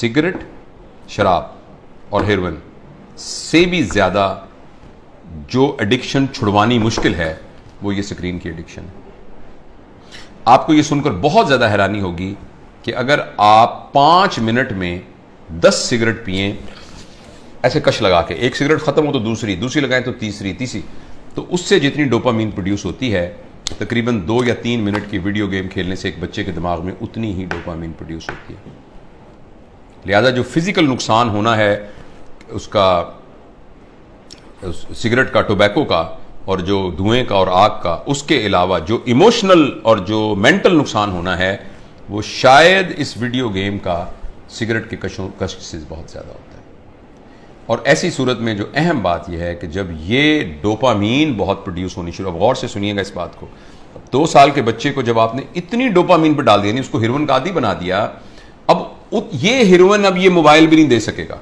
Cigarette, शराब और heroin से भी ज़्यादा जो एडिक्शन छुड़वानी मुश्किल है वो ये स्क्रीन की एडिक्शन है। आपको ये सुनकर बहुत ज़्यादा हैरानी होगी कि अगर आप 5 मिनट में 10 सिगरेट पिए, ऐसे कश लगा के, एक सिगरेट खत्म हो तो दूसरी, दूसरी लगाएं तो तीसरी, तो उससे जितनी डोपामीन प्रोड्यूस होती है, तकरीबन 2 या 3 मिनट की वीडियो गेम खेलने से एक बच्चे के दिमाग में उतनी ही डोपामीन प्रोड्यूस होती है। लिहाजा जो फिजिकल नुकसान होना है उसका, सिगरेट का, टोबैको का और जो धुएं का और आग का, उसके अलावा जो इमोशनल और जो मेंटल नुकसान होना है वो शायद इस वीडियो गेम का सिगरेट के कष्ट से बहुत ज़्यादा होता है। और ऐसी सूरत में जो अहम बात यह है कि जब ये डोपामीन बहुत प्रोड्यूस होनी शुरू, अब गौर से सुनिएगा इस बात को, 2 साल के बच्चे को जब आपने इतनी डोपामीन पर डाल दिया, नहीं उसको हेरोइन का आदी बना दिया, अब ये हेरोइन अब ये मोबाइल भी नहीं दे सकेगा,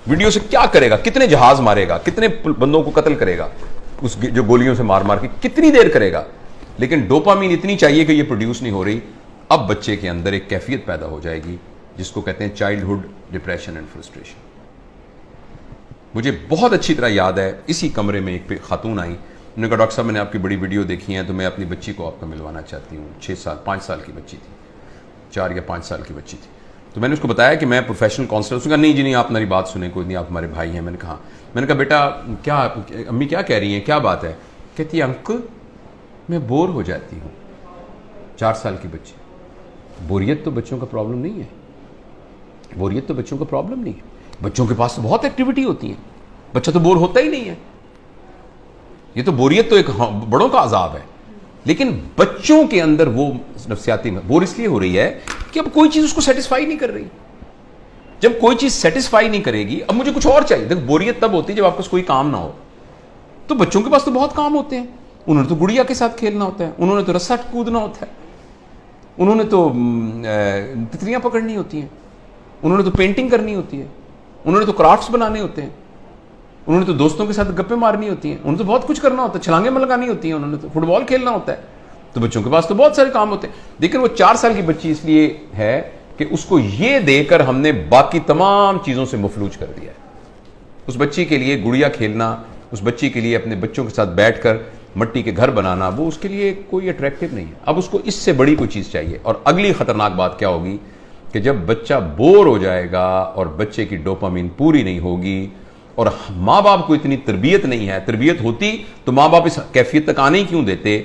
वीडियो से क्या करेगा, कितने जहाज मारेगा, कितने बंदों को कत्ल करेगा, उस जो गोलियों से मार मार के कितनी देर करेगा, लेकिन डोपामीन इतनी चाहिए कि ये प्रोड्यूस नहीं हो रही। अब बच्चे के अंदर एक कैफियत पैदा हो जाएगी जिसको कहते हैं चाइल्डहुड डिप्रेशन एंड फ्रस्ट्रेशन। मुझे बहुत अच्छी तरह याद है, इसी कमरे में एक खातून आई, उन्होंने कहा डॉक्टर साहब मैंने आपकी बड़ी वीडियो देखी है तो मैं अपनी बच्ची को आपको मिलवाना चाहती हूँ। 5 साल की बच्ची थी, 4 या 5 साल की बच्ची थी। तो मैंने उसको बताया कि मैं प्रोफेशनल काउंसलर। उसने कहा नहीं जी नहीं, आप मेरी बात सुने, कोई नहीं, आप हमारे भाई हैं। मैंने कहा बेटा क्या, अम्मी क्या कह रही हैं, क्या बात है? कहती है अंकल मैं बोर हो जाती हूँ। 4 साल की बच्ची। बोरियत तो बच्चों का प्रॉब्लम नहीं है, बोरियत तो बच्चों का प्रॉब्लम नहीं है, बच्चों के पास तो बहुत एक्टिविटी होती है, बच्चा तो बोर होता ही नहीं है। ये तो बोरियत तो एक बड़ों का अजाब है, लेकिन बच्चों के अंदर वो नफ्सियाती बोर इसलिए हो रही है कि अब कोई चीज उसको सेटिस्फाई नहीं कर रही। जब कोई चीज सेटिस्फाई नहीं करेगी, अब मुझे कुछ और चाहिए। देखो बोरियत तब होती है जब आपके पास कोई काम ना हो। तो बच्चों के पास तो बहुत काम होते हैं, उन्होंने तो गुड़िया के साथ खेलना होता है, उन्होंने तो रस्सा कूदना होता है, उन्होंने तो तितलियां पकड़नी होती हैं, उन्होंने तो पेंटिंग करनी होती है, उन्होंने तो क्राफ्ट्स बनाने होते हैं, उन्होंने तो दोस्तों के साथ गप्पे मारनी होती हैं, उन्होंने तो बहुत कुछ करना होता है, छलांगे में लगानी होती हैं, उन्होंने तो फुटबॉल खेलना होता है। तो बच्चों के पास तो बहुत सारे काम होते हैं। लेकिन वो 4 साल की बच्ची इसलिए है कि उसको ये देकर हमने बाकी तमाम चीजों से मफलूज कर दिया है। उस बच्ची के लिए गुड़िया खेलना, उस बच्ची के लिए अपने बच्चों के साथ बैठकर मट्टी के घर बनाना, वो उसके लिए कोई अट्रैक्टिव नहीं है। अब उसको इससे बड़ी कोई चीज चाहिए। और अगली खतरनाक बात क्या होगी कि जब बच्चा बोर हो जाएगा और बच्चे की डोपामीन पूरी नहीं होगी और माँ बाप को इतनी तरबियत नहीं है, तरबियत होती तो माँ बाप इस कैफियत तक आने ही क्यों देते।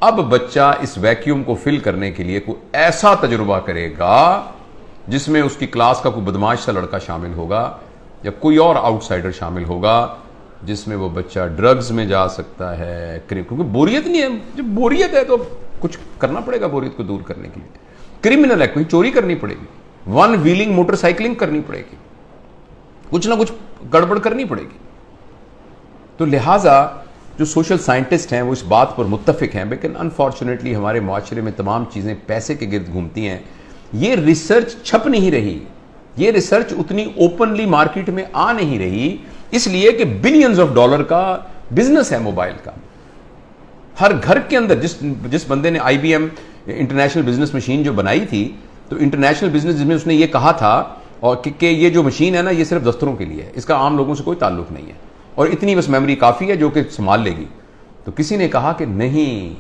अब बच्चा इस वैक्यूम को फिल करने के लिए कोई ऐसा तजुर्बा करेगा जिसमें उसकी क्लास का कोई बदमाश सा लड़का शामिल होगा या कोई और आउटसाइडर शामिल होगा, जिसमें वो बच्चा ड्रग्स में जा सकता है, क्योंकि बोरियत नहीं है। जब बोरियत है तो कुछ करना पड़ेगा बोरियत को दूर करने के लिए। क्रिमिनल है, कोई चोरी करनी पड़ेगी, 1 व्हीलिंग मोटरसाइकिलिंग करनी पड़ेगी, कुछ ना कुछ गड़बड़ करनी पड़ेगी। तो लिहाजा जो सोशल साइंटिस्ट हैं वो इस बात पर मुत्तफिक हैं, लेकिन अनफॉर्चुनेटली हमारे माशरे में तमाम चीज़ें पैसे के गिर्द घूमती हैं। ये रिसर्च छप नहीं रही, ये रिसर्च उतनी ओपनली मार्केट में आ नहीं रही, इसलिए कि बिलियंस ऑफ डॉलर का बिजनेस है मोबाइल का। हर घर के अंदर जिस बंदे ने IBM इंटरनेशनल बिजनेस मशीन जो बनाई थी, तो इंटरनेशनल बिजनेस जिसमें उसने ये कहा था और कि ये जो मशीन है ना, ये सिर्फ दफ्तरों के लिए है, इसका आम लोगों से कोई ताल्लुक नहीं है और इतनी बस मेमोरी काफ़ी है जो कि संभाल लेगी। तो किसी ने कहा कि नहीं,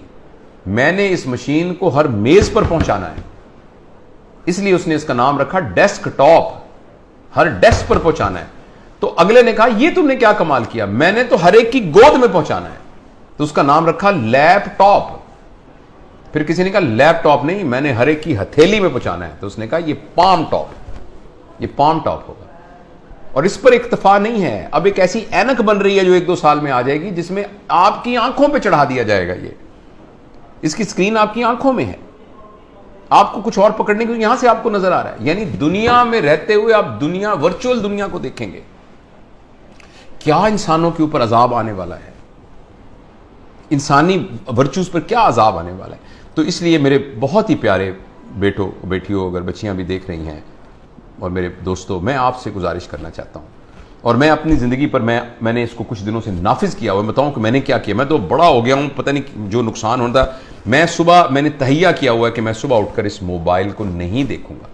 मैंने इस मशीन को हर मेज़ पर पहुंचाना है, इसलिए उसने इसका नाम रखा डेस्कटॉप, हर डेस्क पर पहुंचाना है। तो अगले ने कहा ये तुमने क्या कमाल किया, मैंने तो हर एक की गोद में पहुंचाना है, तो उसका नाम रखा लैपटॉप। फिर किसी ने कहा लैपटॉप नहीं, मैंने हर एक की हथेली में पहुंचाना है, तो उसने कहा ये पाम टॉप, ये पाम टॉप होगा। और इस पर इक्तफा नहीं है, अब एक ऐसी ऐनक बन रही है जो 1-2 साल में आ जाएगी जिसमें आपकी आंखों पे चढ़ा दिया जाएगा। ये इसकी स्क्रीन आपकी आंखों में है, आपको कुछ और पकड़ने को यहां से आपको नजर आ रहा है। यानी दुनिया में रहते हुए आप दुनिया, वर्चुअल दुनिया को देखेंगे। क्या इंसानों के ऊपर अजाब आने वाला है, इंसानी वर्चूज पर क्या अजाब आने वाला है। तो इसलिए मेरे बहुत ही प्यारे बेटों बेटियों, अगर बच्चियां भी देख रही हैं और मेरे दोस्तों, मैं आपसे गुजारिश करना चाहता हूं, और मैं अपनी ज़िंदगी पर मैंने इसको कुछ दिनों से नाफिज किया हुआ। बताऊं कि मैंने क्या किया, मैं तो बड़ा हो गया हूं, पता नहीं जो नुकसान होता। मैंने तहैया किया हुआ है कि मैं सुबह उठकर इस मोबाइल को नहीं देखूंगा।